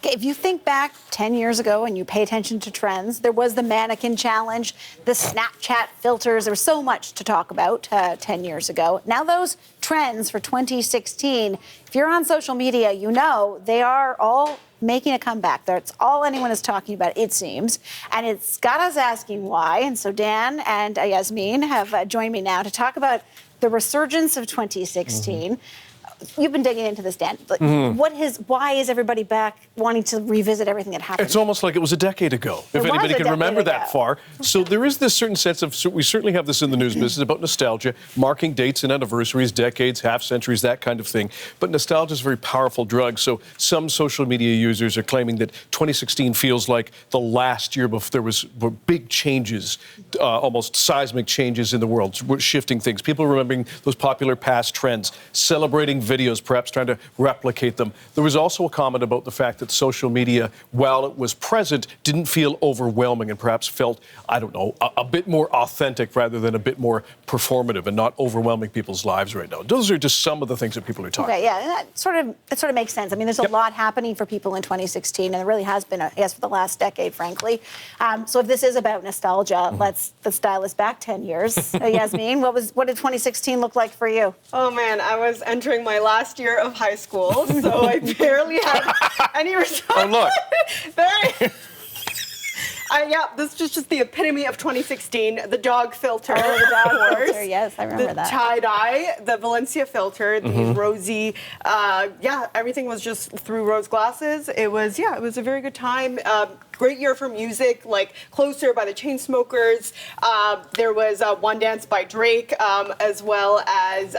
If you think back 10 years ago and you pay attention to trends, there was the mannequin challenge, the Snapchat filters. There was so much to talk about 10 years ago. Now those trends for 2016, if you're on social media, you know they are all making a comeback. That's all anyone is talking about, it seems. And it's got us asking why. And so Dan and Yasmin have joined me now to talk about the resurgence of 2016. You've been digging into this, Dan. Why is everybody back wanting to revisit everything that happened? It's almost like it was a decade ago, if anybody can remember that far. So there is this certain sense of, we certainly have this in the news business about nostalgia, marking dates and anniversaries, decades, half centuries, that kind of thing. But nostalgia is a very powerful drug. So some social media users are claiming that 2016 feels like the last year before were big changes, almost seismic changes in the world, shifting things. People remembering those popular past trends, celebrating videos, perhaps trying to replicate them. There was also a comment about the fact that social media, while it was present, didn't feel overwhelming and perhaps felt, I don't know, a bit more authentic rather than a bit more performative and not overwhelming people's lives right now. Those are just some of the things that people are talking about. Okay, yeah, and that sort of makes sense. I mean, there's a lot happening for people in 2016, and there really has been, I guess, for the last decade, frankly. So if this is about nostalgia, let's dial this back 10 years. Yasmin, what did 2016 look like for you? Oh man, I was entering my last year of high school, so I barely had any results. Oh, look. This is just the epitome of 2016. The dog filter. Oh, the dog filter, yes, I remember that. The tie-dye, the Valencia filter, the rosy, everything was just through rose glasses. It was a very good time. Great year for music, like Closer by the Chainsmokers. There was One Dance by Drake, as well as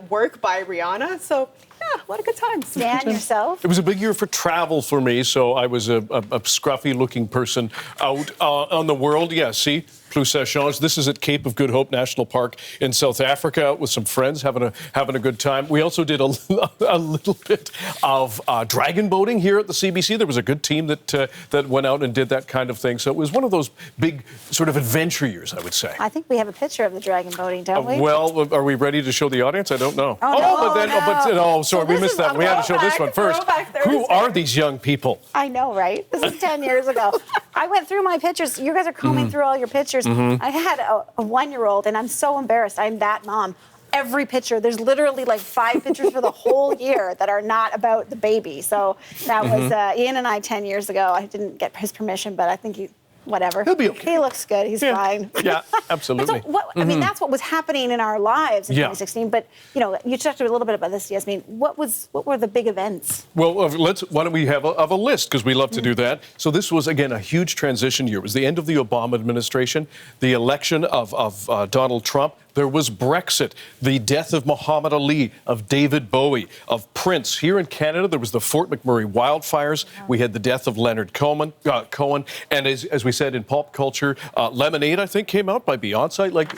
Work by Rihanna. So, yeah, what a good time. Dan, yourself? It was a big year for travel for me, so I was a scruffy-looking person out on the world. Yeah, see? Plus ça change. This is at Cape of Good Hope National Park in South Africa, out with some friends, having a good time. We also did a little bit of dragon boating here at the CBC. There was a good team that went out and did that kind of thing. So it was one of those big sort of adventure years, I would say. I think we have a picture of the dragon boating, don't we? Well, are we ready to show the audience? I don't know. So we missed that. We had to show this one first. Who are these young people? I know, right? This is 10 years ago. I went through my pictures. You guys are combing through all your pictures. I had a one-year-old, and I'm so embarrassed. I'm that mom. Every picture, there's literally like 5 pictures for the whole year that are not about the baby. So that was Ian and I 10 years ago. I didn't get his permission, but I think whatever. He'll be okay. He looks good. He's fine. Yeah, absolutely. So I mean, that's what was happening in our lives in 2016. But, you talked a little bit about this, Yasmin. What were the big events? Well, why don't we have a list, because we love to do that. So this was, again, a huge transition year. It was the end of the Obama administration, the election of Donald Trump. There was Brexit, the death of Muhammad Ali, of David Bowie, of Prince. Here in Canada, there was the Fort McMurray wildfires. We had the death of Leonard Cohen. And as we said, in pop culture, Lemonade, I think, came out by Beyonce. Like,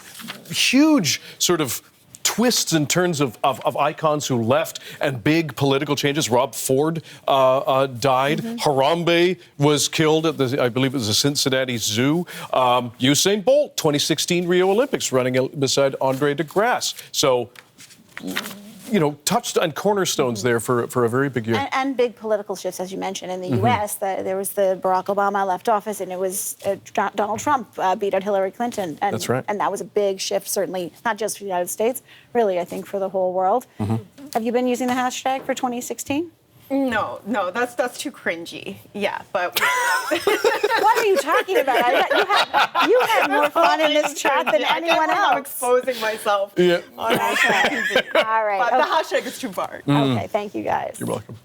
huge sort of twists and turns of icons who left, and big political changes. Rob Ford died. Harambe was killed at I believe it was the Cincinnati Zoo. Usain Bolt, 2016 Rio Olympics, running beside Andre DeGrasse. So, touched on cornerstones there for a very big year. And big political shifts, as you mentioned, in the U.S. There was the Barack Obama left office, and it was Donald Trump beat out Hillary Clinton. And, that's right. And that was a big shift, certainly, not just for the United States, really, I think, for the whole world. Have you been using the hashtag for 2016? No, that's too cringy. Yeah, but what are you talking about? You had more fun in this chat than anyone else. I'm exposing myself. Yeah. On TV. All right. But the hashtag is too far. Okay, thank you guys. You're welcome.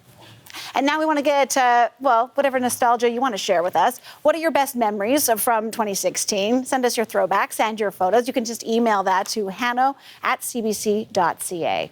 And now we want to get, whatever nostalgia you want to share with us. What are your best memories from 2016? Send us your throwbacks and your photos. You can just email that to hano@cbc.ca.